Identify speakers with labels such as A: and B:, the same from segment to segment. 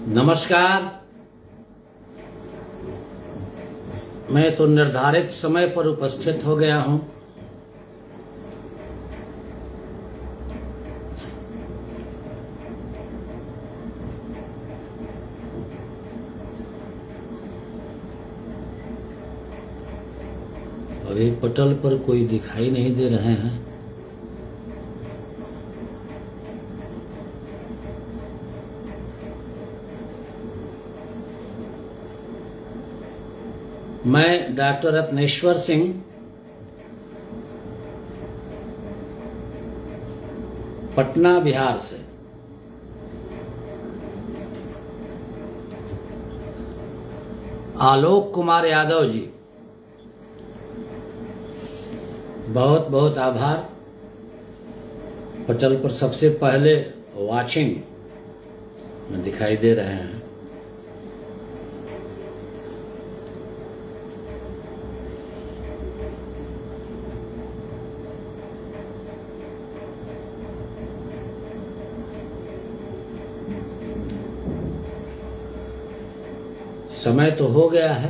A: नमस्कार। मैं तो निर्धारित समय पर उपस्थित हो गया हूं। अभी पटल पर कोई दिखाई नहीं दे रहे हैं। मैं डॉक्टर रत्नेश्वर सिंह पटना बिहार से आलोक कुमार यादव जी, बहुत बहुत आभार। पटल पर सबसे पहले वाचिंग में दिखाई दे रहे हैं। समय तो हो गया है।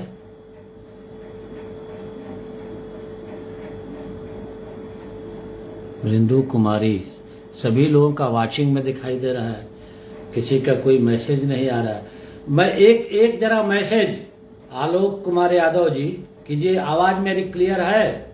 A: बिंदु कुमारी, सभी लोगों का वाचिंग में दिखाई दे रहा है, किसी का कोई मैसेज नहीं आ रहा है। मैं एक जरा मैसेज आलोक कुमार यादव जी कीजिए। आवाज मेरी क्लियर है?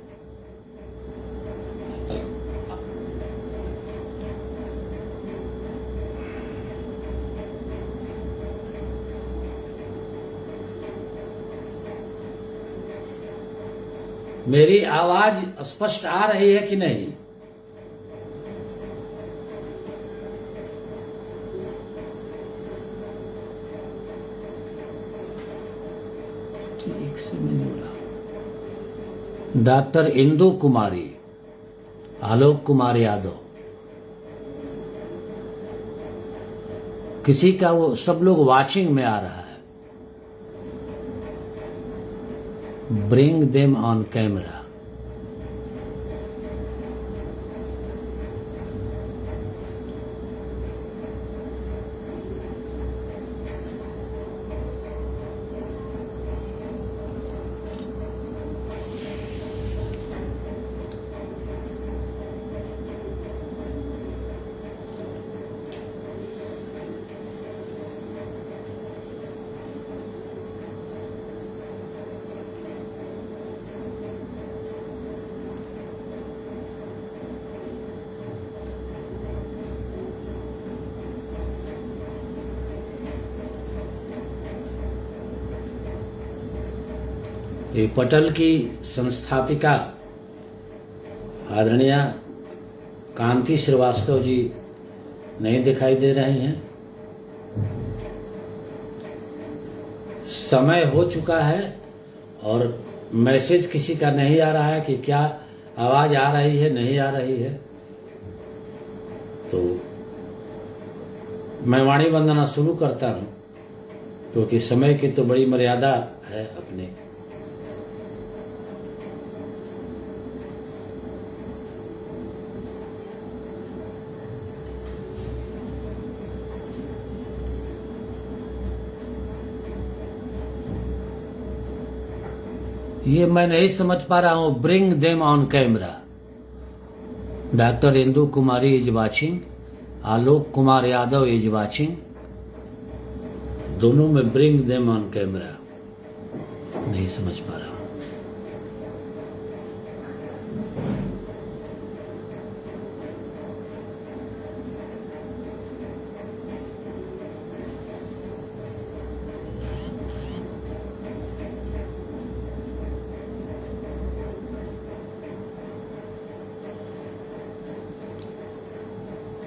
A: मेरी आवाज स्पष्ट आ रही है कि नहीं? ठीक से नहीं बोला। डॉक्टर इंदु कुमारी, आलोक कुमार यादव, किसी का वो सब लोग वाचिंग में आ रहा है। Bring them on camera. ये पटल की संस्थापिका आदरणीय कांति श्रीवास्तव जी नहीं दिखाई दे रहे हैं। समय हो चुका है और मैसेज किसी का नहीं आ रहा है कि क्या आवाज आ रही है, नहीं आ रही है। तो मैं वाणी वंदना शुरू करता हूं, क्योंकि समय की तो बड़ी मर्यादा है अपने। ये मैं नहीं समझ पा रहा हूं। Bring them on camera. Doctor Indu Kumari is watching, Alok Kumar Yadav is watching. दोनों में ब्रिंग देम ऑन कैमरा नहीं समझ पा रहा हूं।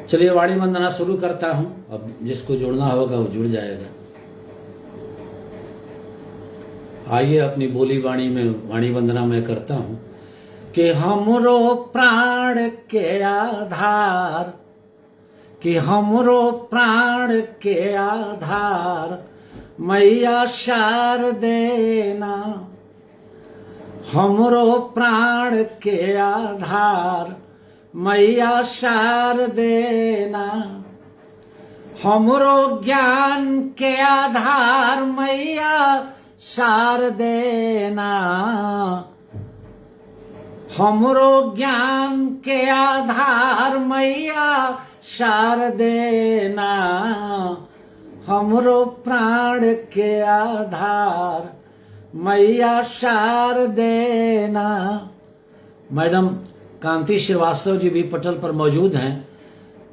A: चलिए वाणी वंदना शुरू करता हूं। अब जिसको जुड़ना होगा वो जुड़ जाएगा। आइए अपनी बोली वाणी में वाणी वंदना मैं करता हूं। कि हमरो प्राण के आधार, कि हमरो प्राण के आधार मैया शारदे ना, हमरो प्राण के आधार मैया शारदे ना, हमरो ज्ञान के आधार मैया शारदे ना, हमरो ज्ञान के आधार मैया शारदे ना, हमरो प्राण के आधार मैया शारदे ना। मैडम कांति श्रीवास्तव जी भी पटल पर मौजूद हैं,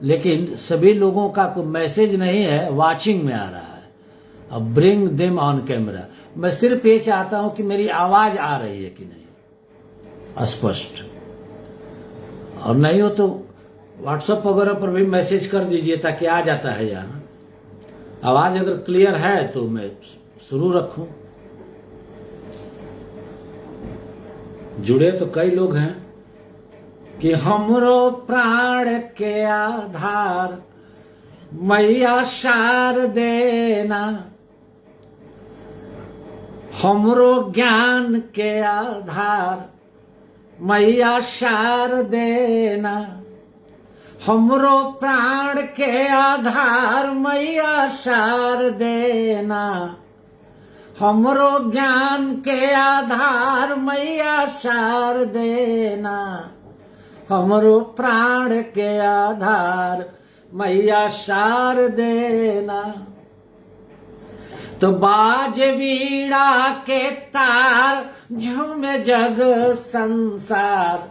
A: लेकिन सभी लोगों का कोई मैसेज नहीं है, वाचिंग में आ रहा है। अब ब्रिंग देम ऑन कैमरा। मैं सिर्फ ये चाहता हूं कि मेरी आवाज आ रही है कि नहीं स्पष्ट, और नहीं हो तो व्हाट्सएप वगैरह पर भी मैसेज कर दीजिए ताकि आ जाता है यहाँ। आवाज अगर क्लियर है तो मैं शुरू रखूं। जुड़े तो कई लोग हैं। कि हमरो प्राण के आधार मैया शारदे ना, हमरो ज्ञान के आधार मैया शारदे ना, हमरो प्राण के आधार मैया शारदे ना, हमरो ज्ञान के आधार मैया शारदे ना, हमरो प्राण के आधार मैया शारदे ना। तो बाज वीणा के तार झूमे जग संसार,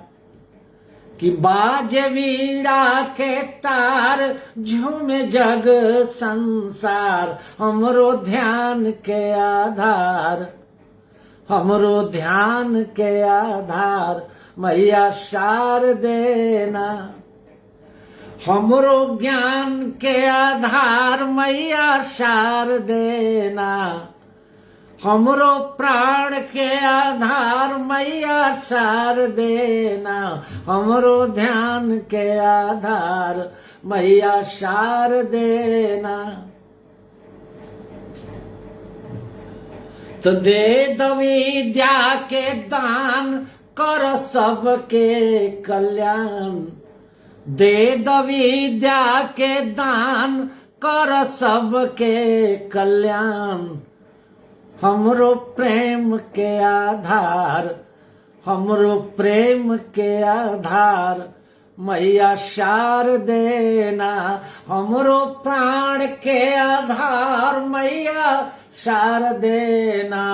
A: कि बाज वीणा के तार झूमे जग संसार, हमरो ध्यान के आधार, हमरो ध्यान के आधार मैया शारदे ना, हमरो ज्ञान के आधार मैया शारदे ना, हमरो प्राण के आधार मैया शारदे ना, हमरो ध्यान के आधार मैया शारदे ना। तो दे दो विद्या के दान कर सबके कल्याण, दे दो विद्या के दान कर सबके कल्याण, हमरो प्रेम के आधार, हमरो प्रेम के आधार मैया शारदे ना, हमरो प्राण के आधार मैया शारदे ना,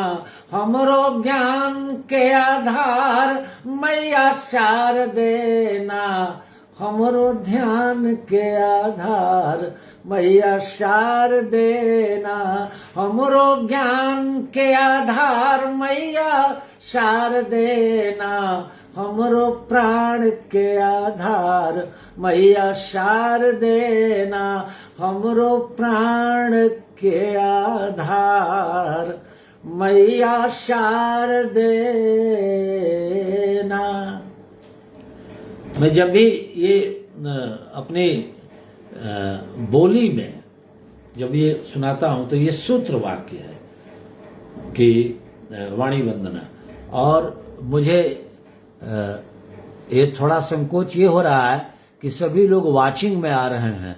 A: हमरो ज्ञान के आधार मैया शारदे ना, हमरो ध्यान के आधार मैया शारदे ना, हमरो ज्ञान के आधार मैया शारदे ना, हमरो प्राण के आधार मैया शारदे ना, हमरो प्राण के आधार मैया शारदे ना। मैं जब भी ये अपनी बोली में जब ये सुनाता हूं तो ये सूत्र वाक्य है कि वाणी वंदना, और मुझे ये थोड़ा संकोच ये हो रहा है कि सभी लोग वाचिंग में आ रहे हैं।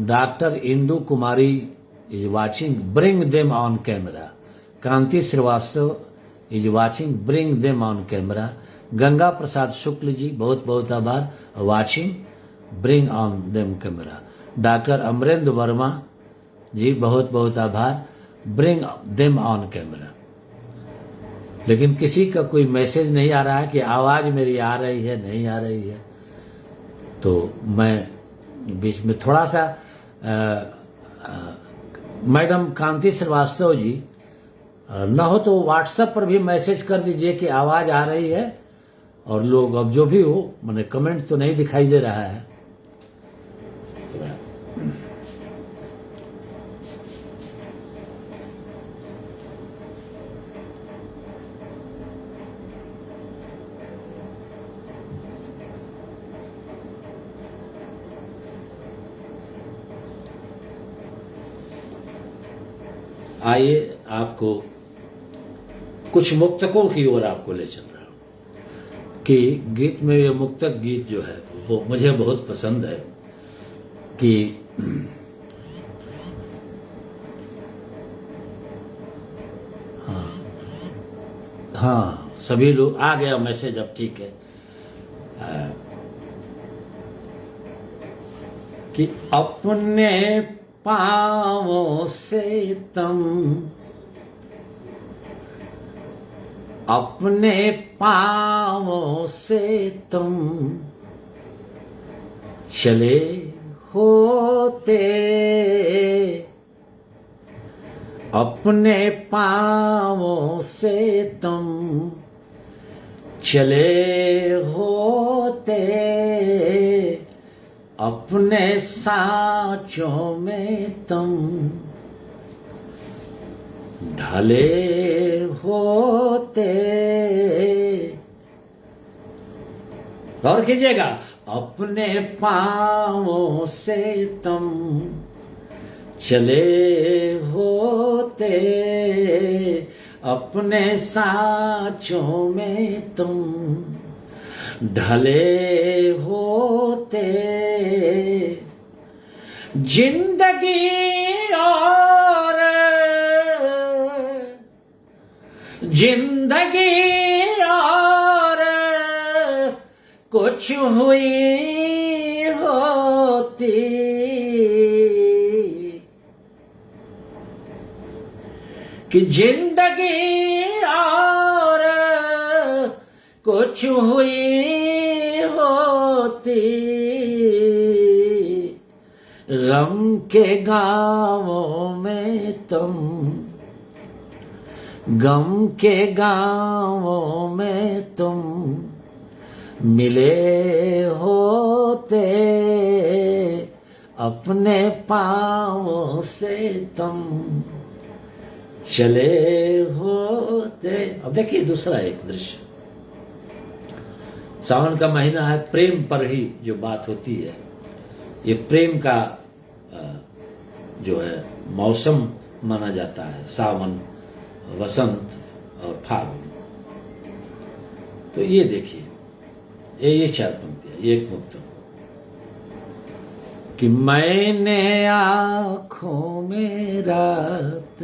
A: Doctor Indu Kumari is watching, bring them on camera. Kanti Shrivastava is watching, bring them on camera. Ganga Prasad Shukla ji बहुत बहुत आभार, watching, bring on them camera. Doctor Amarendra Verma ji बहुत बहुत आभार, ब्रिंग देम ऑन कैमरा। लेकिन किसी का कोई मैसेज नहीं आ रहा है कि आवाज मेरी आ रही है नहीं आ रही है। तो मैं बीच में थोड़ा सा मैडम कांति श्रीवास्तव जी न हो तो व्हाट्सएप पर भी मैसेज कर दीजिए कि आवाज आ रही है, और लोग अब जो भी हो, मैंने कमेंट तो नहीं दिखाई दे रहा है। आइए आपको कुछ मुक्तकों की ओर आपको ले चल रहा हूं कि गीत में ये मुक्तक गीत जो है वो मुझे बहुत पसंद है कि हाँ सभी लोग आ गया मैसेज, अब ठीक है। कि अपने पाँवों से तुम, अपने पाँवों से तुम चले होते, अपने पाँवों से तुम चले होते, अपने सांचों में तुम ढले होते। गौर कीजिएगा, अपने पाँवों से तुम चले होते, अपने सांचों में तुम ढले होते। जिंदगी और जिंदगी और कुछ हुई होती, कि जिंदगी और कुछ हुई होती, गम के गाँवों में तुम, गम के गाँवों में तुम मिले होते, अपने पाँवों से तुम चले होते। अब देखिए दूसरा एक दृश्य, सावन का महीना है, प्रेम पर ही जो बात होती है, ये प्रेम का जो है मौसम माना जाता है, सावन, वसंत और फागुन। तो ये देखिए, ये चार पंक्तियां, ये एक मुक्त कि मैंने आँखों में रात,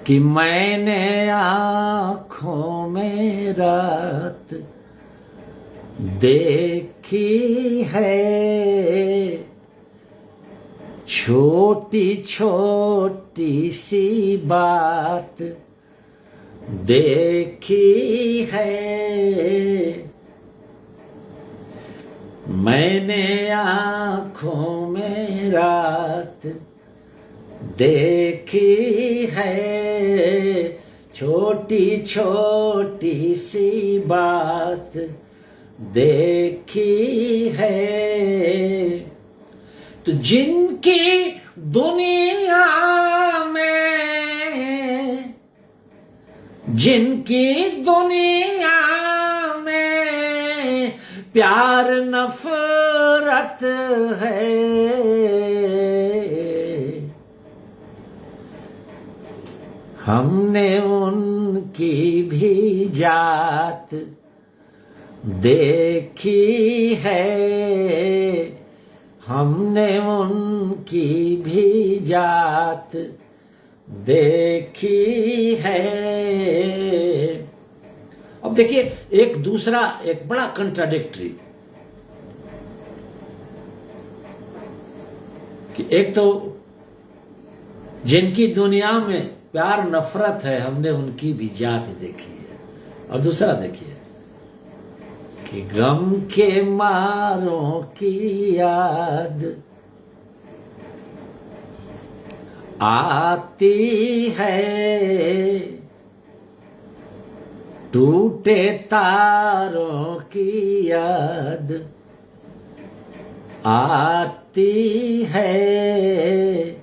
A: कि मैंने आँखों में रात देखी है, छोटी छोटी सी बात देखी है, मैंने आँखों में रात देखी है, छोटी छोटी सी बात देखी है। तो जिनकी दुनिया में, जिनकी दुनिया में प्यार नफरत है, हमने उनकी भी जात देखी है, हमने उनकी भी जात देखी है। अब देखिए एक दूसरा, एक बड़ा कंट्राडिक्टरी, कि एक तो जिनकी दुनिया में प्यार नफरत है, हमने उनकी भी जात देखी है, और दूसरा देखिए कि गम के मारों की याद आती है, टूटे तारों की याद आती है,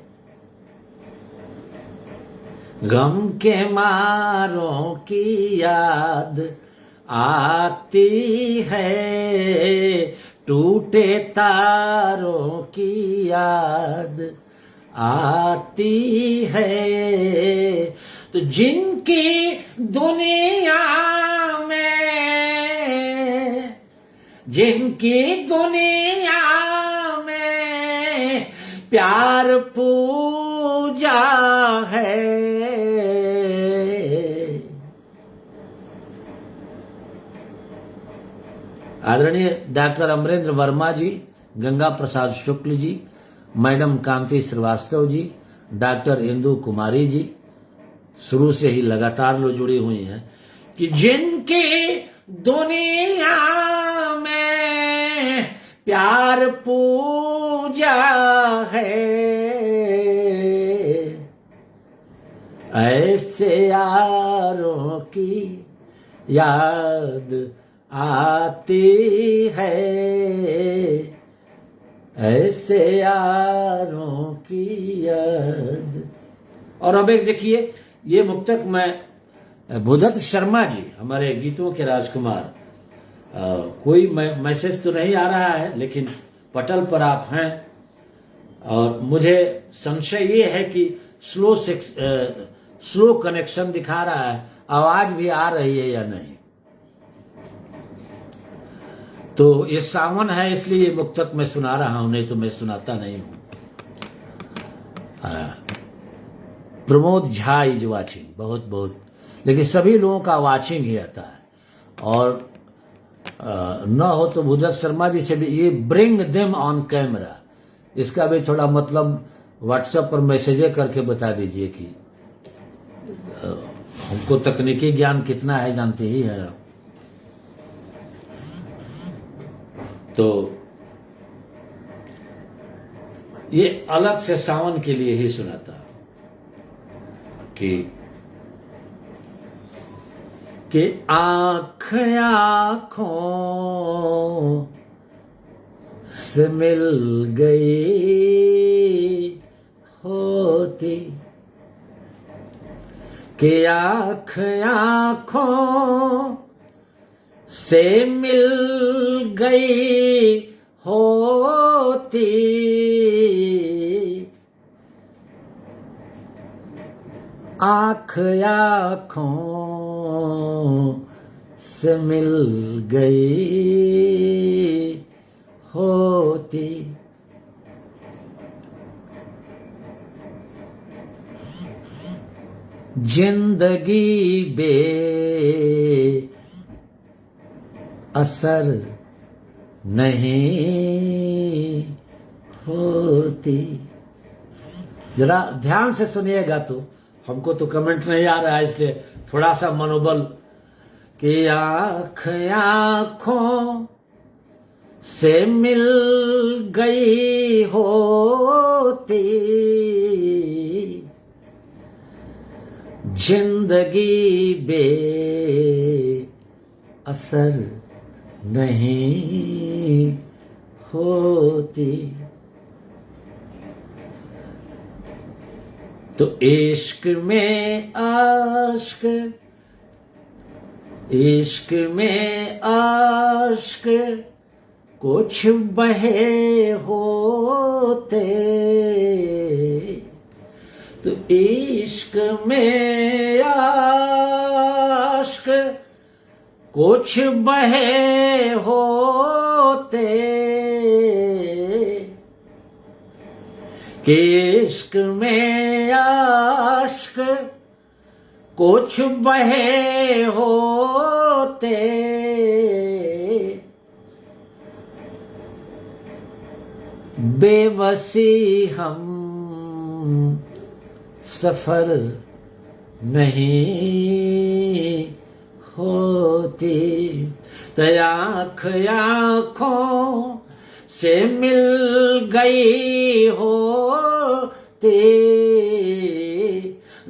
A: गम के मारों की याद आती है, टूटे तारों की याद आती है। तो जिनकी दुनिया में, जिनकी दुनिया में प्यार पूजा है, आदरणीय डॉक्टर अमरेंद्र वर्मा जी, गंगा प्रसाद शुक्ल जी, मैडम कांति श्रीवास्तव जी, डॉक्टर इंदु कुमारी जी शुरू से ही लगातार लो जुड़ी हुई हैं कि जिनकी दुनिया में प्यार पूजा है, ऐसे यारों की याद आती है, ऐसे यारों की याद। और अब एक देखिए, ये मुक्तक मैं भूदत्त शर्मा जी, हमारे गीतों के राजकुमार, कोई मैसेज तो नहीं आ रहा है, लेकिन पटल पर आप हैं और मुझे संशय ये है कि स्लो कनेक्शन दिखा रहा है, आवाज भी आ रही है या नहीं। तो ये सावन है इसलिए ये मुक्तक मैं सुना रहा हूं, नहीं तो मैं सुनाता नहीं हूं। प्रमोद झा इज वाचिंग, बहुत बहुत, लेकिन सभी लोगों का वाचिंग ही आता है। और न हो तो भूदत्त शर्मा जी से भी ये ब्रिंग देम ऑन कैमरा, इसका भी थोड़ा मतलब व्हाट्सएप पर मैसेज करके बता दीजिए कि हमको तकनीकी ज्ञान कितना है जानते ही है। तो ये अलग से सावन के लिए ही सुनाता कि आंख आंखों से मिल गई होती, कि आंख आंखों से मिल गई होती, आंख आंखों से मिल गई होती, जिंदगी बे असर नहीं होती। जरा ध्यान से सुनिएगा, तो हमको तो कमेंट नहीं आ रहा है इसलिए थोड़ा सा मनोबल, कि आंख आंखों से मिल गई होती, जिंदगी बे असर नहीं होती। तो इश्क में आश्क, इश्क में आश्क कुछ बहे होते, तो इश्क में आश्क कुछ बहे होते, कि इश्क में आश्क कुछ बहे होते, बेबसी हम सफर नहीं होती। तो आँख आँखों से मिल गई होती,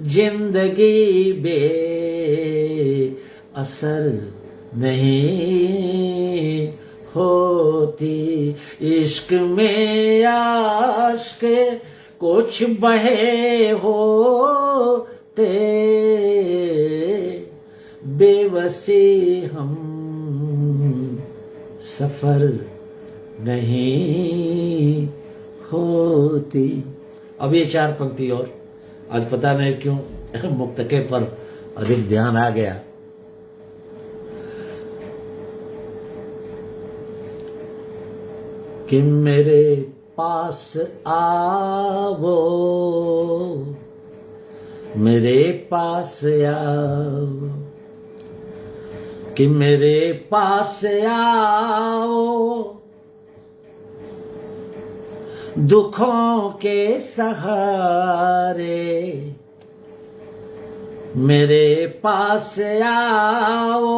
A: जिंदगी बे असर नहीं होती। इश्क में आश्क कुछ बहे होते, बेबसी हम सफर नहीं होती। अब ये 4 पंक्ति और, आज पता नहीं क्यों मुक्तके पर अधिक ध्यान आ गया। कि मेरे पास आओ, मेरे पास आओ, कि मेरे पास आओ, दुखों के सहारे मेरे पास आओ,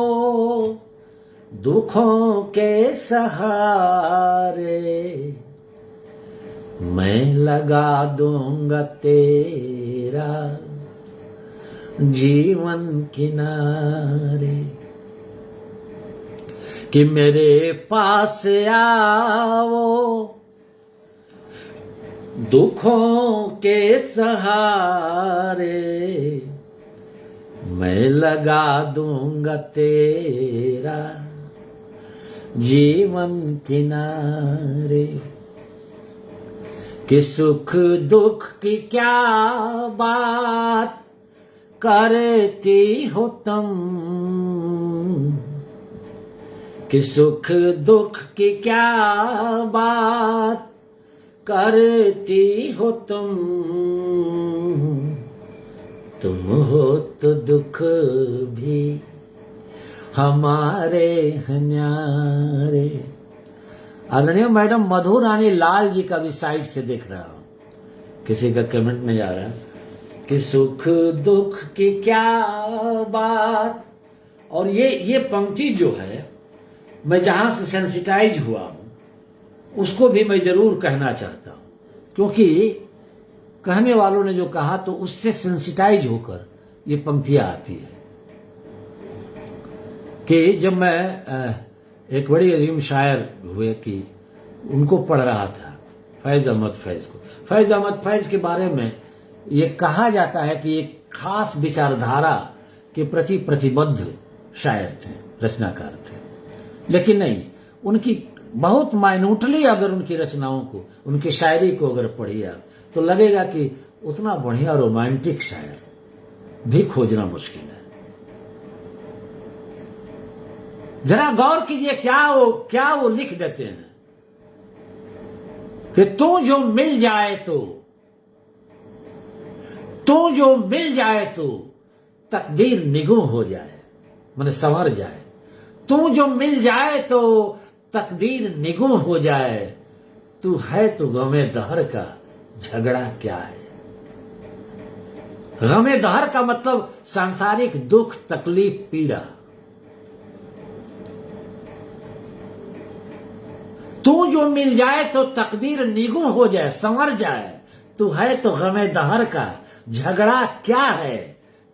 A: दुखों के सहारे मैं लगा दूंगा तेरा जीवन किनारे। कि मेरे पास आओ, दुखों के सहारे मैं लगा दूंगा तेरा जीवन किनारे। कि सुख दुख की क्या बात करती हो तुम, कि सुख दुख की क्या बात करती हो तुम हो तो दुख भी हमारे हैं न्यारे। आदरणीय मैडम मधु रानी लाल जी का भी साइड से देख रहा हूं, किसी का कमेंट नहीं आ रहा कि सुख दुख की क्या बात। और ये पंक्ति जो है, मैं जहां से सेंसिटाइज हुआ हूं उसको भी मैं जरूर कहना चाहता हूं, क्योंकि कहने वालों ने जो कहा तो उससे सेंसिटाइज होकर ये पंक्तियां आती है। कि जब मैं एक बड़ी अजीम शायर हुए कि उनको पढ़ रहा था, फैज अहमद फैज को। फैज अहमद फैज के बारे में ये कहा जाता है कि एक खास विचारधारा के प्रति प्रतिबद्ध शायर थे, रचनाकार थे। लेकिन नहीं, उनकी बहुत माइन्यूटली अगर उनकी रचनाओं को, उनकी शायरी को अगर पढ़िए तो लगेगा कि उतना बढ़िया रोमांटिक शायर भी खोजना मुश्किल है। जरा गौर कीजिए क्या वो लिख देते हैं कि तू जो मिल जाए तो तकदीर निगुम हो जाए, माने संवर जाए। तू जो मिल जाए तो तकदीर निगुम हो जाए, तू है तो गमे दहर का झगड़ा क्या है। गमे दहर का मतलब सांसारिक दुख तकलीफ पीड़ा। तू जो मिल जाए तो तकदीर निगुम हो जाए, संवर जाए, तू है तो गमे दहर का झगड़ा क्या है।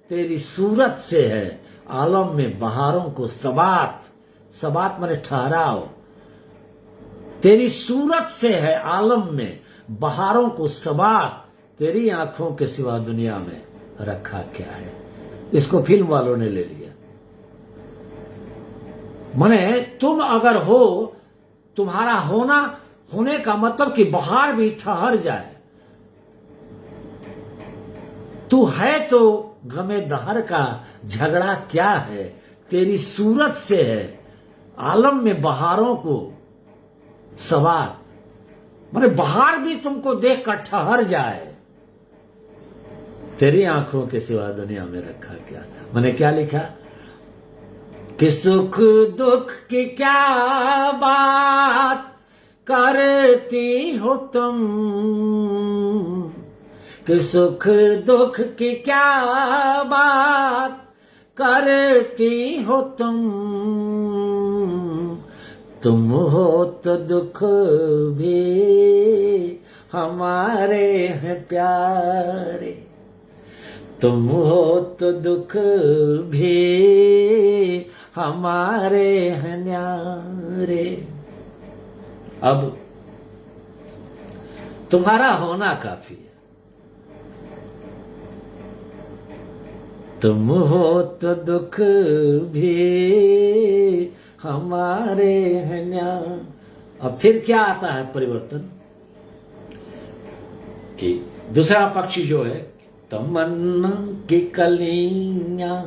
A: तेरी सूरत से है आलम में बहारों को सबात, सबात माने ठहराव। तेरी सूरत से है आलम में बहारों को सबात, तेरी आंखों के सिवा दुनिया में रखा क्या है। इसको फिल्म वालों ने ले लिया। माने तुम अगर हो, तुम्हारा होने का मतलब कि बहार भी ठहर जाए। तू है तो गमे दहर का झगड़ा क्या है, तेरी सूरत से है आलम में बहारों को सवात। माने बहार भी तुमको देखकर ठहर जाए, तेरी आंखों के सिवा दुनिया में रखा क्या। मैंने क्या लिखा कि सुख दुख की क्या बात करती हो तुम, कि सुख दुख की क्या बात करती हो तुम हो तो दुख भी हमारे हैं प्यारे, तुम हो तो दुख भी हमारे हैं न्यारे। अब तुम्हारा होना काफी है, तुम हो तो दुख भी हमारे हैं न्यारे। अब फिर क्या आता है परिवर्तन कि दूसरा पक्ष जो है, तमन्ना की कलियां,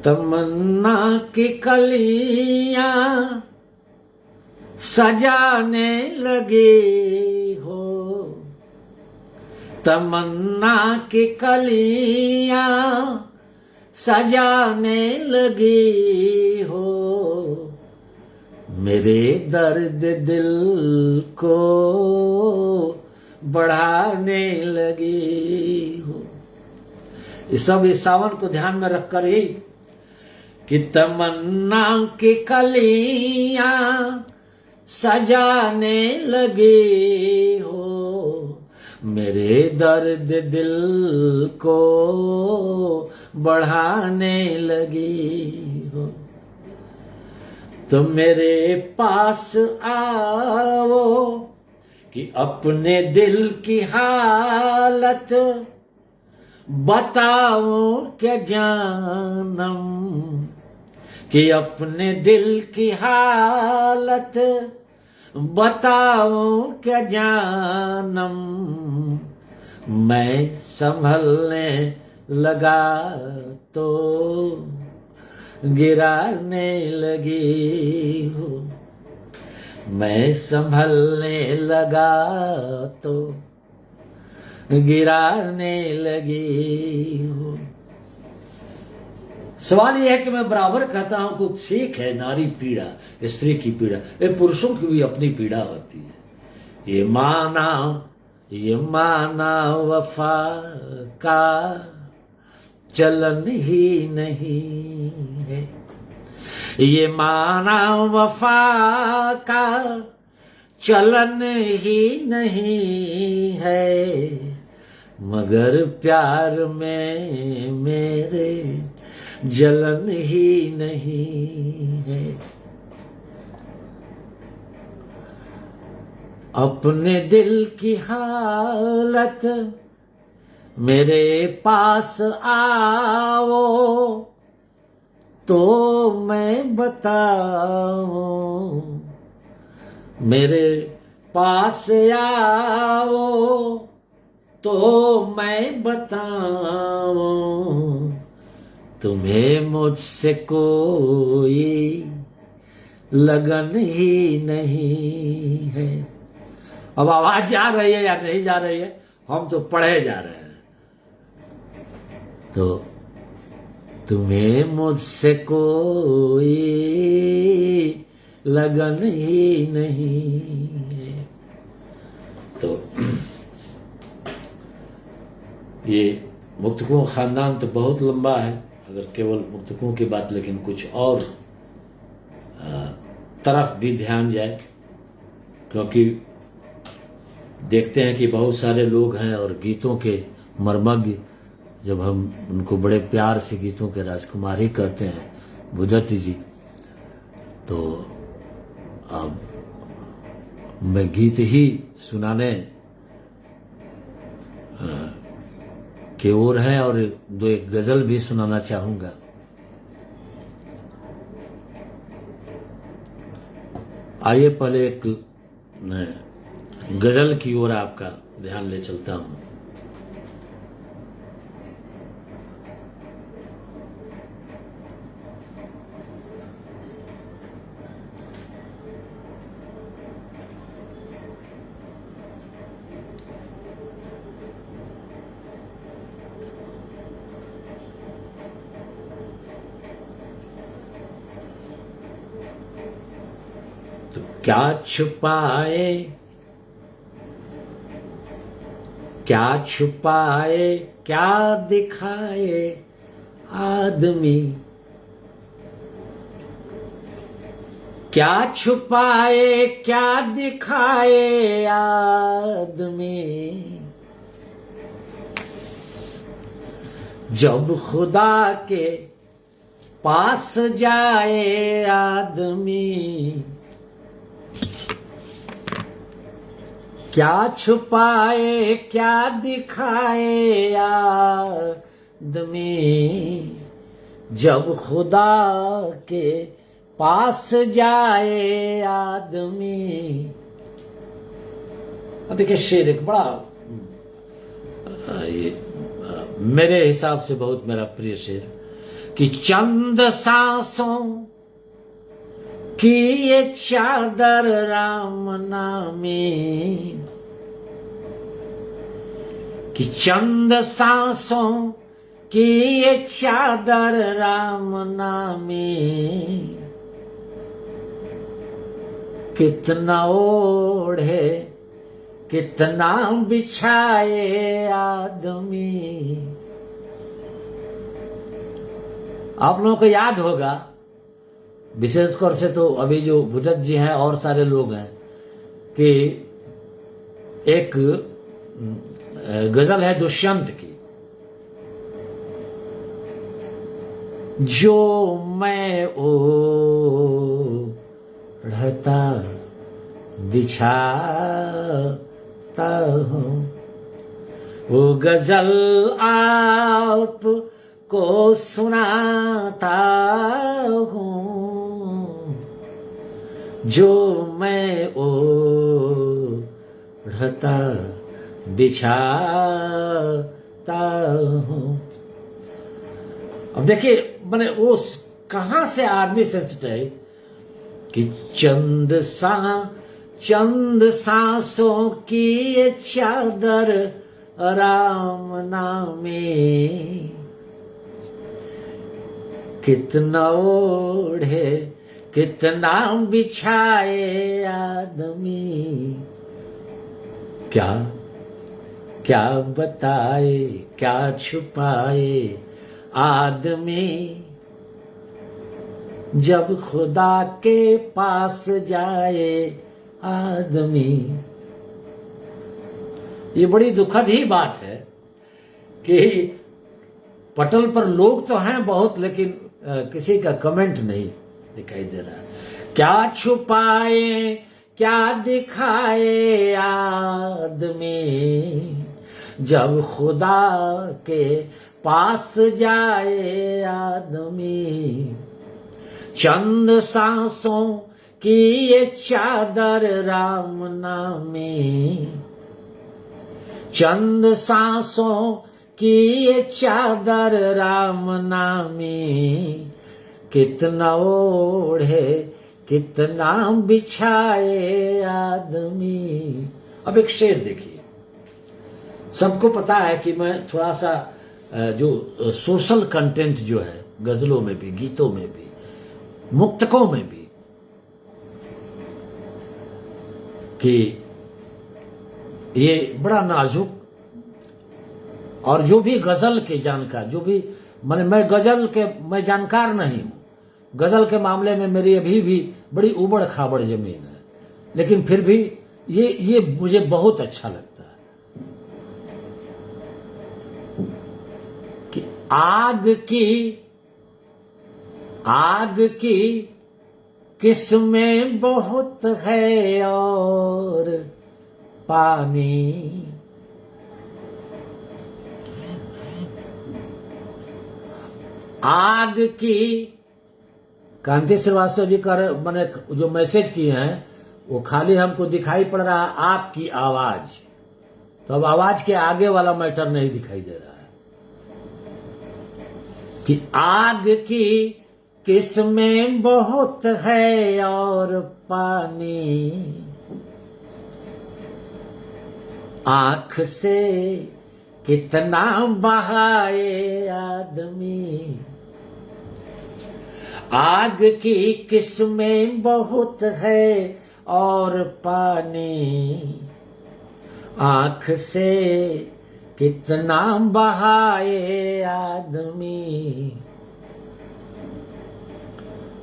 A: तमन्ना की कलियां सजाने लगे हो, तमन्ना की कलियां सजाने लगी हो, मेरे दर्द दिल को बढ़ाने लगी हो। ये सब इस सावन को ध्यान में रखकर ही कि तमन्ना की कलियां सजाने लगे हो, मेरे दर्द दिल को बढ़ाने लगी हो। तो मेरे पास आओ कि अपने दिल की हालत बताओ क्या जानम, कि अपने दिल की हालत बताओ क्या जानम, मैं संभलने लगा तो गिराने लगी हो, मैं संभलने लगा तो गिराने लगी हो। सवाल यह है कि मैं बराबर कहता हूं कुछ ठीक है नारी पीड़ा, स्त्री की पीड़ा, ये पुरुषों की भी अपनी पीड़ा होती है। ये माना वफा का चलन ही नहीं है, ये माना वफा का चलन ही नहीं है, मगर प्यार में मेरे जलन ही नहीं है। अपने दिल की हालत मेरे पास आओ तो मैं बताऊं, मेरे पास आओ तो मैं बताऊं, तुम्हें मुझसे कोई लगन ही नहीं है। अब आवाज जा रही है या नहीं जा रही है, हम तो पढ़े जा रहे हैं। तो तुम्हें मुझसे कोई लगन ही नहीं है। तो ये मुक्तकों खानदान तो बहुत लंबा है, अगर केवल मुक्तकों की बात, लेकिन कुछ और तरफ भी ध्यान जाए, क्योंकि देखते हैं कि बहुत सारे लोग हैं और गीतों के मर्मज्ञ, जब हम उनको बड़े प्यार से गीतों के राजकुमार ही कहते हैं, भुजती जी, तो अब मैं गीत ही सुनाने की ओर है और दो एक गजल भी सुनाना चाहूंगा। आइए पहले एक गजल की ओर आपका ध्यान ले चलता हूं। तो क्या छुपाए, क्या छुपाए, क्या दिखाए आदमी, क्या छुपाए, क्या दिखाए आदमी, जब खुदा के पास जाए आदमी, क्या छुपाए, क्या दिखाए आदमी, जब खुदा के पास जाए आदमी, अब देखिए शेर एक बड़ा मेरे हिसाब से बहुत मेरा प्रिय शेर कि चंद सांसों की ये चादर राम नामे, कि चंद सांसों की ये चादर राम नामे, कितना ओढ़े कितना बिछाए आदमी। आप लोगों को याद होगा, विशेषकर से तो अभी जो भुजक जी हैं और सारे लोग हैं, कि एक गजल है दुष्यंत की, जो मैं ओढ़ता बिछाता हूँ, वो गजल आप को सुनाता हूँ, जो मैं ओढ़ता बिछाता हूँ। अब देखिए मैंने वो कहां से आदमी सेंसिटिव है कि चंद सांसों की ये चादर राम नामे, कितना ओढ़े कितना बिछाए आदमी। क्या क्या बताए क्या छुपाए आदमी, जब खुदा के पास जाए आदमी। ये बड़ी दुखद ही बात है कि पटल पर लोग तो हैं बहुत, लेकिन किसी का कमेंट नहीं दिखाई दे रहा। क्या छुपाए क्या दिखाए आदमी, जब खुदा के पास जाए आदमी। चंद सांसों की ये चादर राम नामे, चंद सांसों की ये चादर राम नामे, कितना ओढ़े कितना बिछाए आदमी। अब एक शेर देखिए, सबको पता है कि मैं थोड़ा सा जो सोशल कंटेंट जो है गजलों में भी, गीतों में भी, मुक्तकों में भी, कि ये बड़ा नाजुक, और जो भी गजल के जानकार, जो भी मैं गजल के मैं जानकार नहीं हूं, गजल के मामले में मेरी अभी भी बड़ी उबड़ खाबड़ जमीन है, लेकिन फिर भी ये मुझे बहुत अच्छा लगता है कि आग की किस्में बहुत है और पानी, आग की। कांति श्रीवास्तव जी का मैंने जो मैसेज किए हैं वो खाली हमको दिखाई पड़ रहा है आपकी आवाज, तो अब आवाज के आगे वाला मैटर नहीं दिखाई दे रहा है कि आग की किस्में बहुत है और पानी, आंख से कितना बहाए आदमी। आग की किस्में बहुत है और पानी, आंख से कितना बहाए आदमी।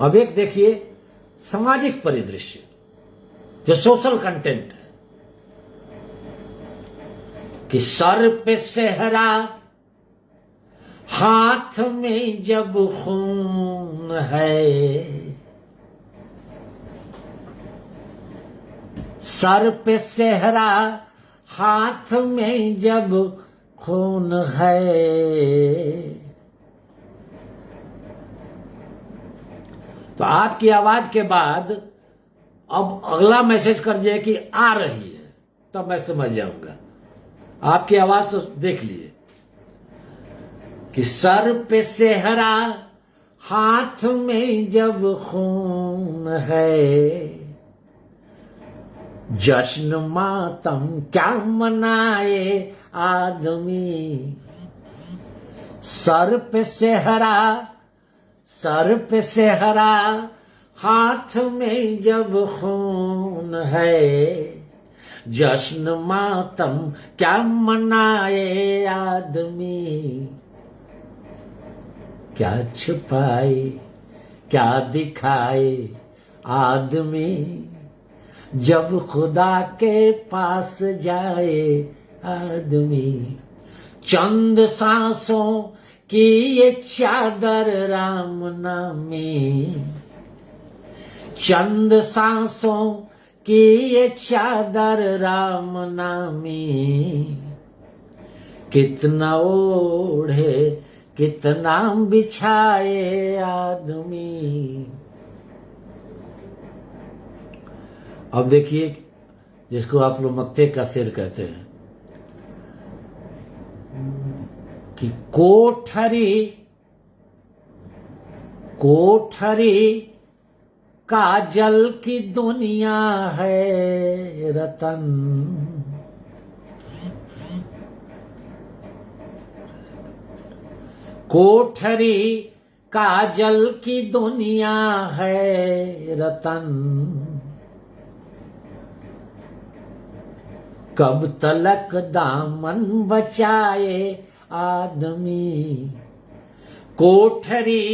A: अब एक देखिए सामाजिक परिदृश्य जो सोशल कंटेंट है कि सर पे सेहरा हाथ में जब खून है, सर पे सेहरा हाथ में जब खून है, तो आपकी आवाज के बाद अब अगला मैसेज कर दिए कि आ रही है, तब मैं समझ जाऊंगा। आपकी आवाज तो देख लिए कि सर पे सेहरा हाथ में जब खून है, जश्न मातम क्या मनाए आदमी। सर पे सेहरा हाथ में जब खून है, जश्न मातम क्या मनाए आदमी। क्या छुपाए क्या दिखाए आदमी, जब खुदा के पास जाए आदमी। चंद सांसों की ये चादर राम नामी, चंद सांसों की ये चादर राम नामी। कितना ओढ़े कितना बिछाए आदमी। अब देखिए जिसको आप लोग मक्ते का सिर कहते हैं कि कोठरी काजल की दुनिया है रतन। कोठरी काजल की दुनिया है रतन। कब तलक दामन बचाए आदमी। कोठरी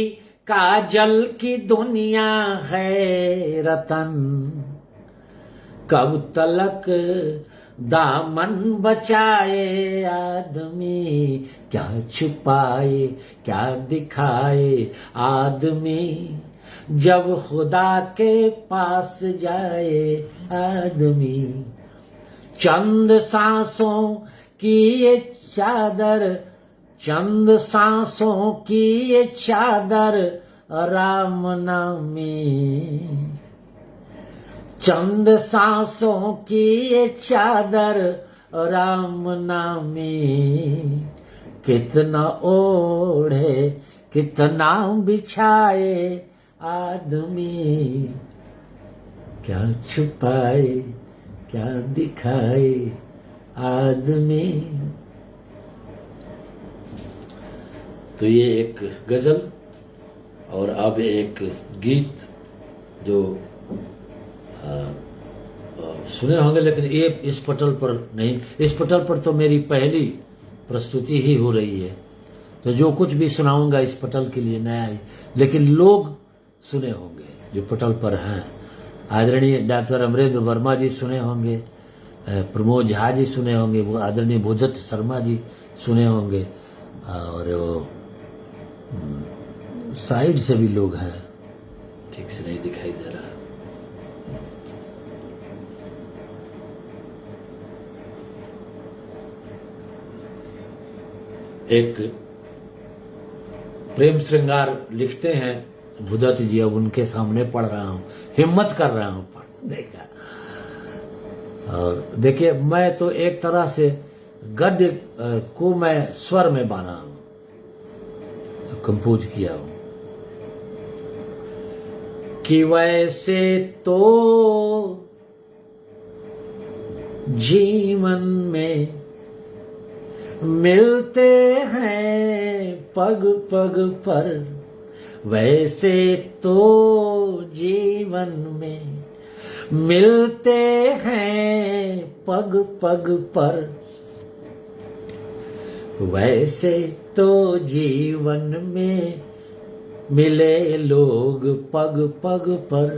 A: काजल की दुनिया है रतन। कब तलक दामन बचाए आदमी। क्या छुपाए क्या दिखाए आदमी, जब खुदा के पास जाए आदमी। चंद सांसों की ये चादर, चंद सांसों की ये चादर राम नामी। चंद सांसों की ये चादर राम नामी। कितना ओढ़े कितना बिछाए आदमी। क्या छुपाए क्या दिखाए आदमी। तो ये एक गजल और अब एक गीत जो सुने होंगे, लेकिन ये इस पटल पर नहीं। इस पटल पर तो मेरी पहली प्रस्तुति ही हो रही है, तो जो कुछ भी सुनाऊंगा इस पटल के लिए नया ही, लेकिन लोग सुने होंगे जो पटल पर हैं। आदरणीय डॉक्टर अमरेंद्र वर्मा जी सुने होंगे, प्रमोद झा जी सुने होंगे, वो आदरणीय भूदत्त शर्मा जी सुने होंगे, और वो साइड से भी लोग हैं, ठीक से नहीं दिखाई दे रहा। एक प्रेम श्रृंगार लिखते हैं भूदत्त जी, अब उनके सामने पढ़ रहा हूं, हिम्मत कर रहा हूं पढ़ने का। और देखिए मैं तो एक तरह से गद्य को मैं स्वर में बाना हूं, कंपोज किया हूं कि वैसे तो जीवन में मिलते हैं पग पग पर, वैसे तो जीवन में मिलते हैं पग पग पर, वैसे तो जीवन में मिले लोग पग पग पर।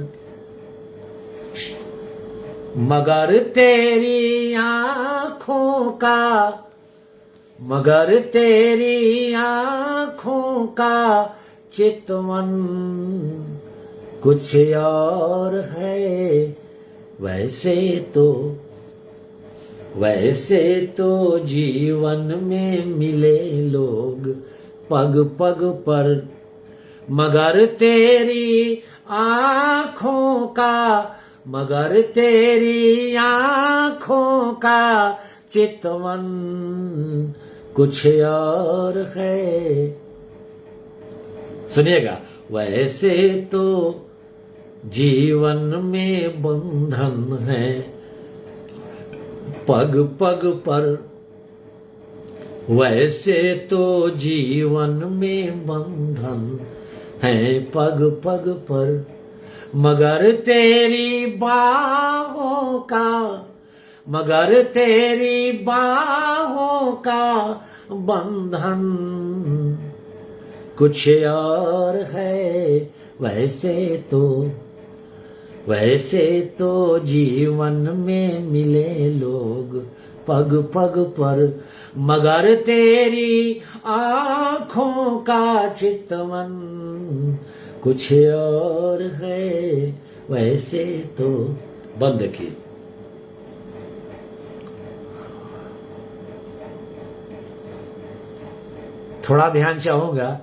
A: मगर तेरी आँखों का, मगर तेरी आँखों का चितवन कुछ और है, वैसे तो जीवन में मिले लोग पग पग पर। मगर तेरी आँखों का मगर तेरी आंखों का चितवन कुछ और है। सुनिएगा, वैसे तो जीवन में बंधन है पग पग पर, वैसे तो जीवन में बंधन है पग पग पर, मगर तेरी बाहों का, मगर तेरी बाहों का बंधन कुछ और है। वैसे तो जीवन में मिले लोग पग पग पर, मगर तेरी आंखों का चितवन कुछ और है। वैसे तो बंद की। थोड़ा ध्यान चाहूंगा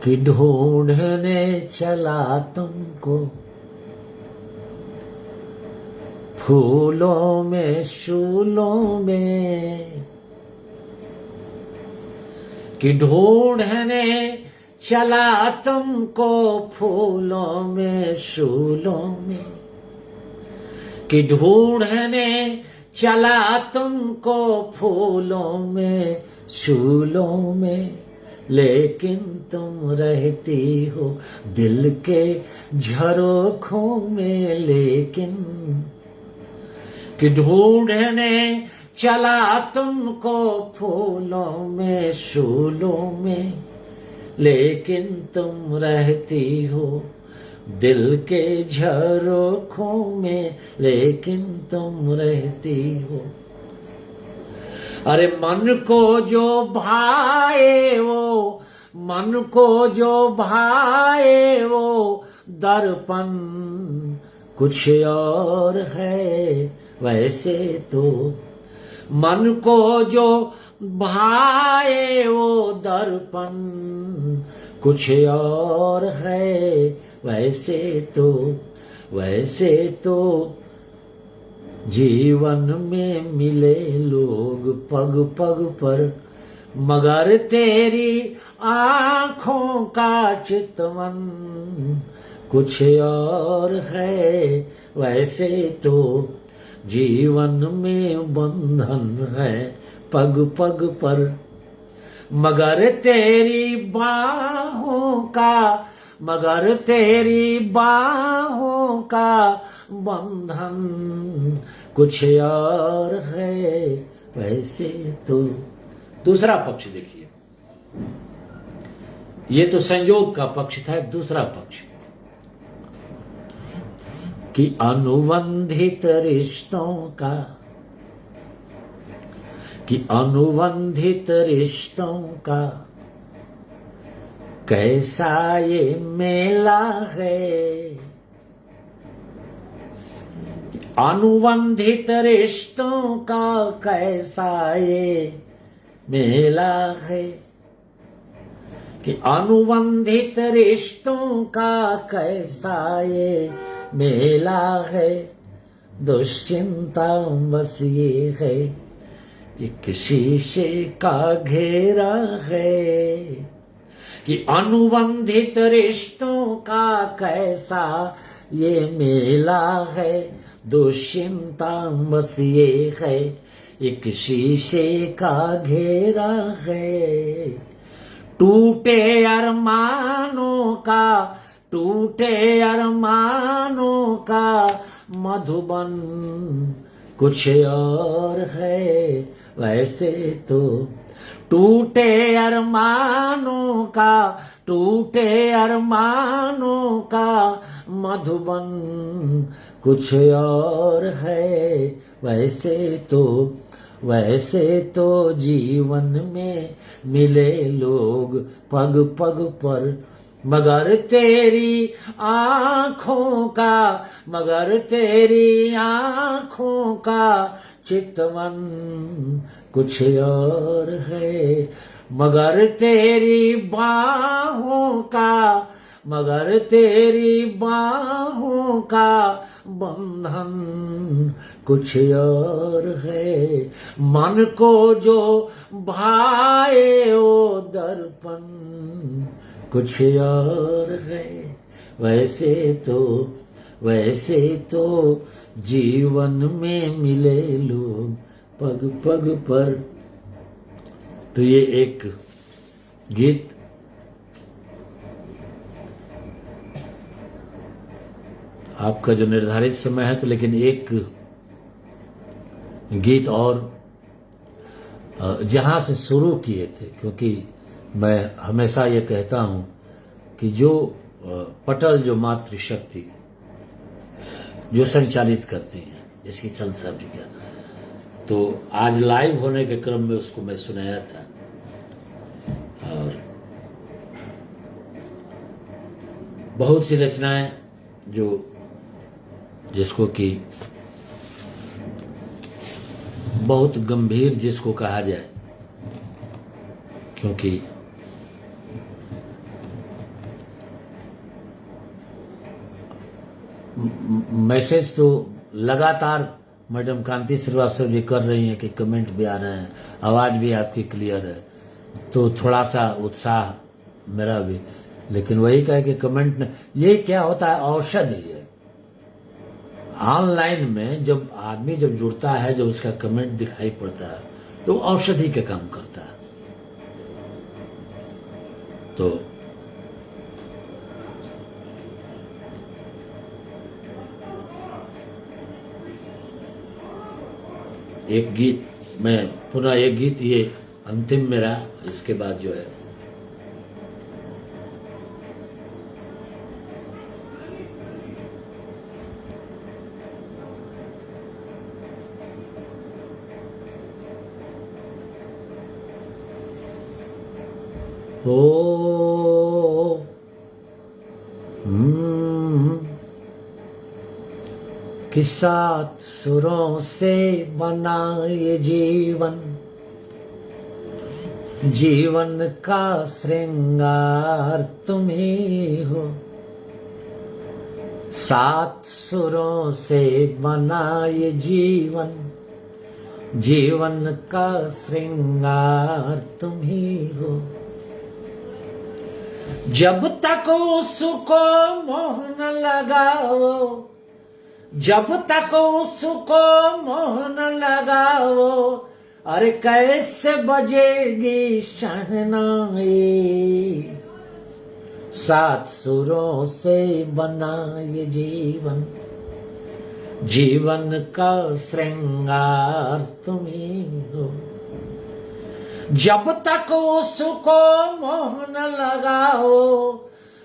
A: कि ढूंढने चला तुमको फूलों में शूलों में, कि ढूंढने चला तुमको फूलों में शूलों में, कि ढूंढने चला तुमको फूलों में शूलों में, लेकिन तुम रहती हो दिल के झरोखों में। लेकिन कि ढूंढने चला तुमको फूलों में शूलों में, लेकिन तुम रहती हो दिल के झरोखों में। लेकिन तुम रहती हो, अरे मन को जो भाए वो, मन को जो भाए वो दर्पण कुछ और है। वैसे तो मन को जो भाए वो दर्पण कुछ और है। वैसे तो जीवन में मिले लोग पग पग पर, मगर तेरी आंखों का चितवन कुछ और है। वैसे तो जीवन में बंधन है पग पग पर, मगर तेरी बाहों का, मगर तेरी बाहों का बंधन कुछ और है। वैसे तो दूसरा पक्ष देखिए, ये तो संयोग का पक्ष था। एक दूसरा पक्ष कि अनुबंधित रिश्तों का, कि अनुबंधित रिश्तों का कैसा ये मेला है। अनुबंधित रिश्तों का कैसा ये मेला है, कि अनुबंधित रिश्तों का कैसा ये मेला है। दुश्चिंता बस ये है एक शीशे का घेरा है, कि अनुबंधित रिश्तों का कैसा ये मेला है। दुश्चिंता बस ये है एक शीशे का घेरा है। टूटे अरमानों का, टूटे अरमानों का मधुबन कुछ और है। वैसे तो टूटे अरमानों का, टूटे अरमानों का मधुबन कुछ और है। वैसे तो जीवन में मिले लोग पग पग पर, मगर तेरी आंखों का, मगर तेरी आंखों का चितवन कुछ और है। मगर तेरी बाहों का, मगर तेरी बाहों का बंधन कुछ और है। मन को जो भाए वो दर्पण कुछ और है। वैसे तो जीवन में मिले लोग पग पग पर। तो ये एक गीत आपका जो निर्धारित समय है, तो लेकिन एक गीत और जहां से शुरू किए थे, क्योंकि मैं हमेशा ये कहता हूं कि जो पटल जो मातृशक्ति जो संचालित करती हैं, जिसकी संस्था भी क्या, तो आज लाइव होने के क्रम में उसको मैं सुनाया था। और बहुत सी रचनाएं जिसको कि बहुत गंभीर जिसको कहा जाए, क्योंकि मैसेज तो लगातार मैडम कांति श्रीवास्तव जी कर रही हैं कि कमेंट भी आ रहे हैं, आवाज भी आपकी क्लियर है, तो थोड़ा सा उत्साह मेरा भी। लेकिन वही कहे कि कमेंट ने, ये क्या होता है, औषधि है। ऑनलाइन में जब आदमी जब जुड़ता है, जब उसका कमेंट दिखाई पड़ता है, तो औषधि का काम करता है। तो एक गीत, मैं पुनः एक गीत, ये अंतिम मेरा, इसके बाद जो है कि 7 सुरों से बना ये जीवन, जीवन का श्रृंगार तुम ही हो। 7 सुरों से बना ये जीवन, जीवन का श्रृंगार तुम ही हो। जब तक उसको मोह न लगाओ, जब तक उसको मोह न लगाओ, अरे कैसे बजेगी शहनाई। 7 सुरों से बना ये जीवन, जीवन का श्रृंगार तुम ही हो। जब तक उसको मोह न लगाओ,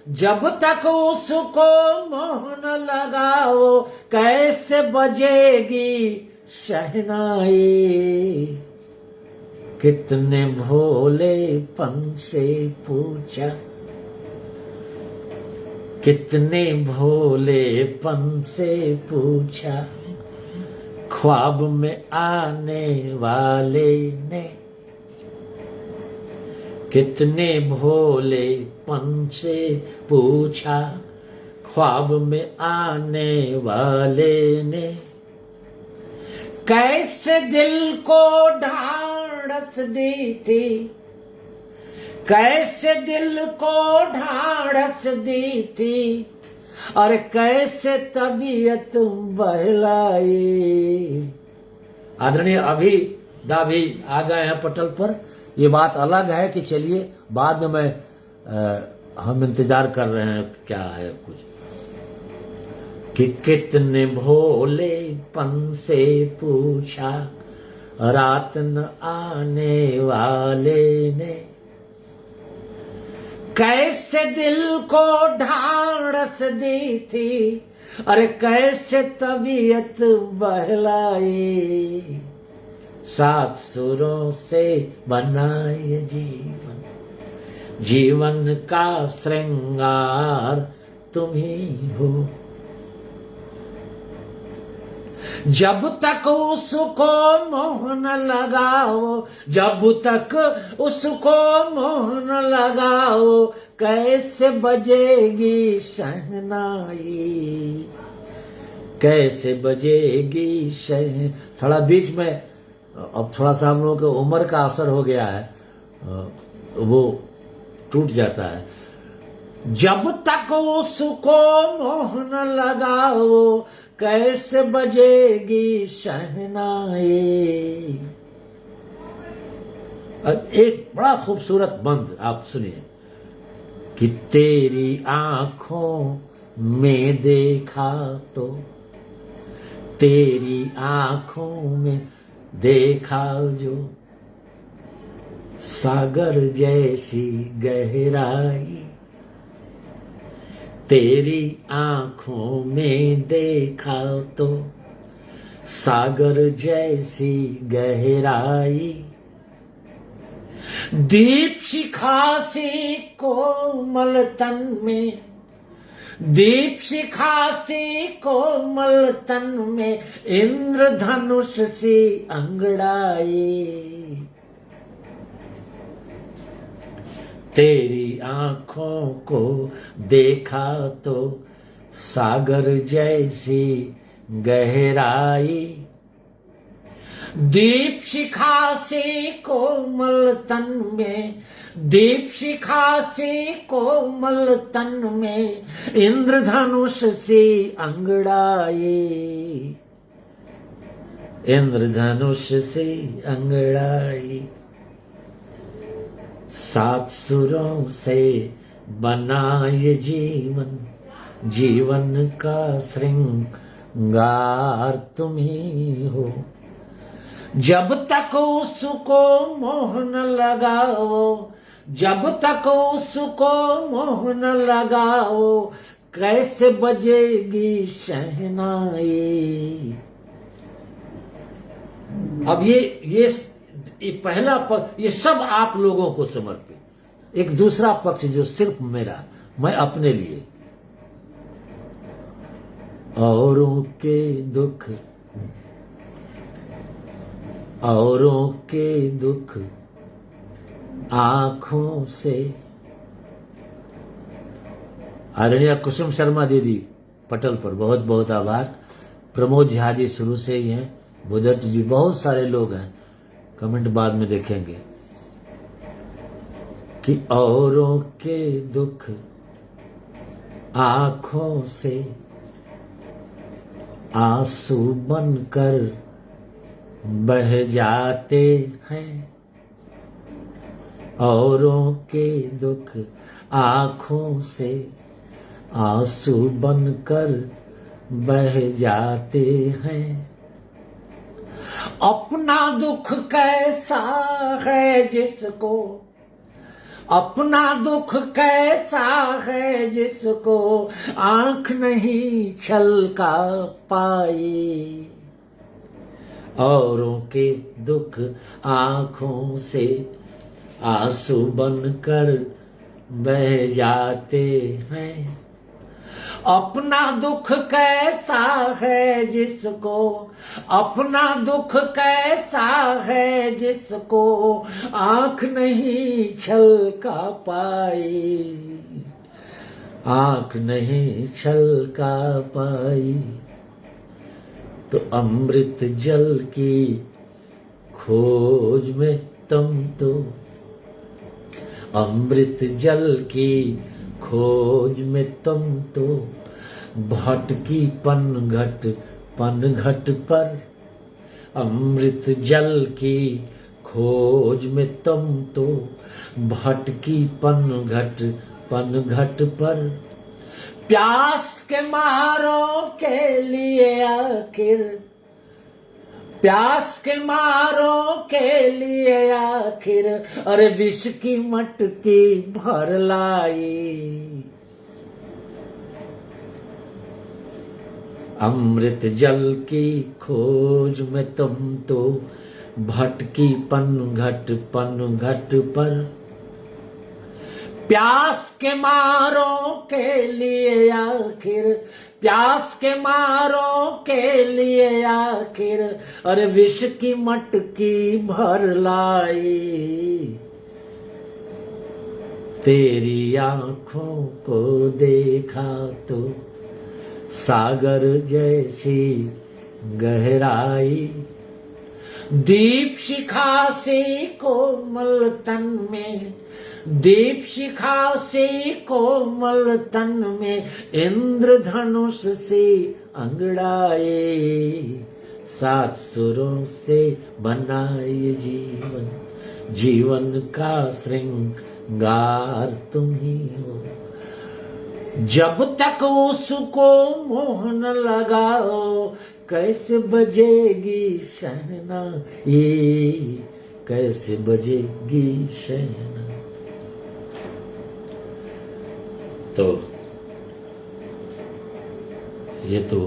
A: जब तक उसको मोह न लगाओ, कैसे बजेगी शहनाई। कितने भोलेपन से पूछा, कितने भोलेपन से पूछा, ख्वाब में आने वाले ने। कितने भोलेपन से पूछा, ख्वाब में आने वाले ने। कैसे दिल को ढाढ़स दी थी, कैसे दिल को ढाढ़स दी थी, और कैसे तबीयत बहलाई। आदरणीय अभी दाभी आ गए हैं पटल पर। ये बात अलग है कि चलिए बाद में हम इंतजार कर रहे हैं क्या है कुछ, कि कितने भोलेपन से पूछा, रात न आने वाले ने। कैसे दिल को ढाढ़स दी थी, अरे कैसे तबीयत बहलाई। 7 सुरों से बना ये जीवन, जीवन का श्रृंगार तुम ही हो। जब तक उसको मोह न लगाओ, जब तक उसको मोह न लगाओ, कैसे बजेगी शहनाई, कैसे बजेगी थोड़ा बीच में अब थोड़ा सा हम लोगों के उम्र का असर हो गया है, वो टूट जाता है। जब तक उसको मोह न लगाओ कैसे बजेगी शहनाई। एक बड़ा खूबसूरत बंद आप सुनिए कि तेरी आंखों में देखा तो, तेरी आंखों में देखा जो सागर जैसी गहराई, तेरी आंखों में देखा तो सागर जैसी गहराई, दीप शिखा सी कोमल तन में, दीप शिखा सी कोमल तन में इंद्रधनुष सी अंगड़ाई, तेरी आंखों को देखा तो सागर जैसी गहराई, दीप शिखा से कोमल तन में, दीप शिखा से कोमल तन में इंद्रधनुष से अंगड़ाई, इंद्रधनुष से अंगड़ाई, सात सुरों से बना ये जीवन, जीवन का श्रृंगार तुम ही हो, जब तक उसको मोह न लगाओ, जब तक उसको मोह न लगाओ कैसे बजेगी शहनाई। अब ये पहला पक्ष, ये सब आप लोगों को समर्पित। एक दूसरा पक्ष जो सिर्फ मेरा, मैं अपने लिए, औरों के दुख, औरों के दुख आंखों से। आदरणीय कुसुम शर्मा दीदी पटल पर बहुत बहुत आभार। प्रमोद झा जी शुरू से ही हैं, बुद्धत जी, बहुत सारे लोग हैं, कमेंट बाद में देखेंगे कि औरों के दुख आंखों से आंसू बनकर बह जाते हैं, औरों के दुख आंखों से आंसू बनकर बह जाते हैं, अपना दुख कैसा है जिसको, अपना दुख कैसा है जिसको आंख नहीं छलका पाई, औरों के दुख आंखों से आंसू बनकर बह जाते हैं, अपना दुख कैसा है जिसको, अपना दुख कैसा है जिसको आंख नहीं छलका पाई, आंख नहीं छलका पाई। तो अमृत जल की खोज में तुम तो, अमृत जल की खोज में तुम तो भटकी पनघट पनघट पर, अमृत जल की खोज में तुम तो भटकी पनघट पनघट पर, प्यास के मारों के लिए आखिर, प्यास के मारों के लिए आखिर अरे विष की मटकी भर लाई, अमृत जल की खोज में तुम तो भटकी पनघट पनघट पर, प्यास के मारों के लिए आखिर, प्यास के मारों के लिए आखिर अरे विष की मटकी भर लाई, तेरी आंखों को देखा तो सागर जैसी गहराई, दीप शिखा से कोमल तन में, दीप शिखा से कोमल तन में, इंद्रधनुष से अंगड़ाए, सात सुरों से बना ये जीवन, जीवन का श्रृंगार तुम ही हो। जब तक उसको मोह न लगाओ, कैसे बजेगी शहनाई, कैसे बजेगी शहनाई। तो ये तो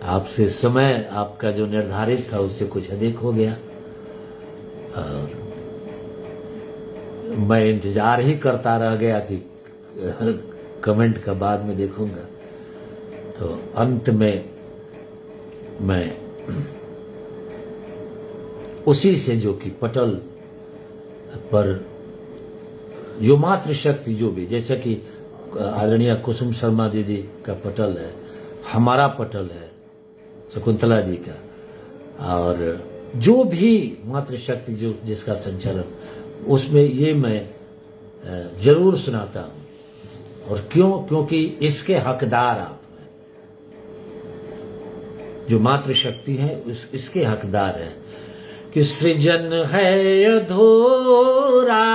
A: आपसे समय आपका जो निर्धारित था उससे कुछ अधिक हो गया, और मैं इंतजार ही करता रह गया कि कमेंट का बाद में देखूंगा। तो अंत में मैं उसी से जो कि पटल पर जो मातृशक्ति जो भी, जैसे कि आदरणीय कुसुम शर्मा दीदी का पटल है, हमारा पटल है शकुंतला जी का, और जो भी मातृशक्ति जो जिसका संचालन, उसमें ये मैं जरूर सुनाता हूं। और क्यों? क्योंकि इसके हकदार आप हैं, जो मातृशक्ति है इसके हकदार हैं। कि सृजन है अधूरा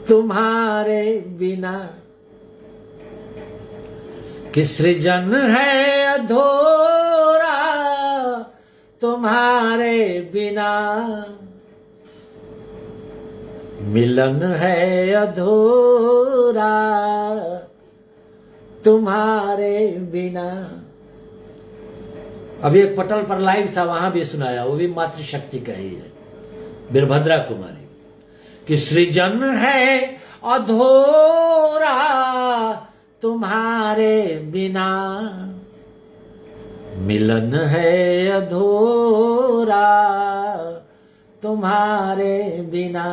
A: तुम्हारे बिना, कि सृजन है अधूरा तुम्हारे बिना, मिलन है अधूरा तुम्हारे बिना। अभी एक पटल पर लाइव था, वहां भी सुनाया, वो भी मातृशक्ति का ही है, वीरभद्रा कुमारी। कि सृजन है अधूरा तुम्हारे बिना, मिलन है अधूरा तुम्हारे बिना।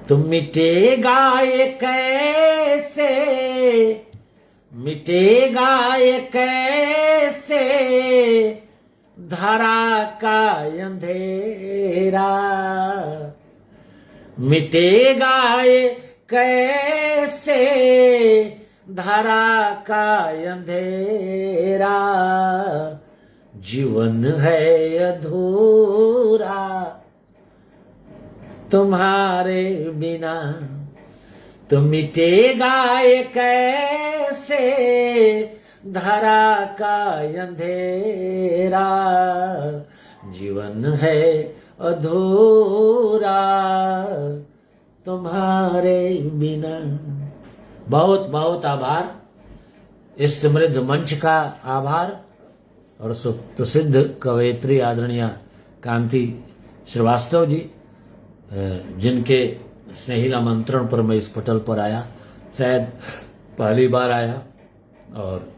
A: तुम मिटेगा ये कैसे, मिटेगा ये कैसे धरा का अंधेरा, मिटेगा ये कैसे धरा का अंधेरा, जीवन है अधूरा तुम्हारे बिना। तो मिटेगा ये कैसे धरा का अंधेरा, जीवन है अधूरा तुम्हारे बिना। बहुत बहुत आभार, इस समृद्ध मंच का आभार, और सुप्रसिद्ध कवयित्री आदरणीय कांति श्रीवास्तव जी, जिनके स्नेहिल आमंत्रण पर मैं इस पटल पर आया, शायद पहली बार आया, और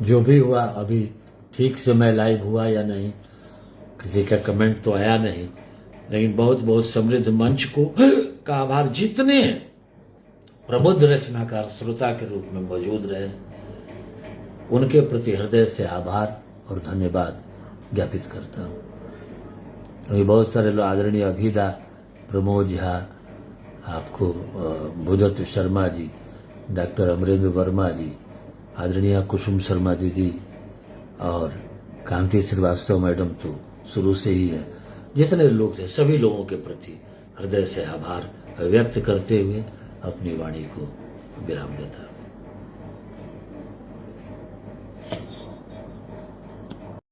A: जो भी हुआ अभी ठीक से मैं लाइव हुआ या नहीं, किसी का कमेंट तो आया नहीं, लेकिन बहुत बहुत समृद्ध मंच को का आभार। जितने प्रबुद्ध रचनाकार श्रोता के रूप में मौजूद रहे, उनके प्रति हृदय से आभार और धन्यवाद ज्ञापित करता हूँ। अभी बहुत सारे लोग, आदरणीय अभिदा, प्रमोद झा, आपको भूदत्त शर्मा जी, डॉक्टर अमरेंद्र वर्मा जी, आदरणीय कुसुम शर्मा दीदी और कांति श्रीवास्तव मैडम तो शुरू से ही है, जितने लोग थे सभी लोगों के प्रति हृदय से आभार व्यक्त करते हुए अपनी वाणी को विराम देता हूं।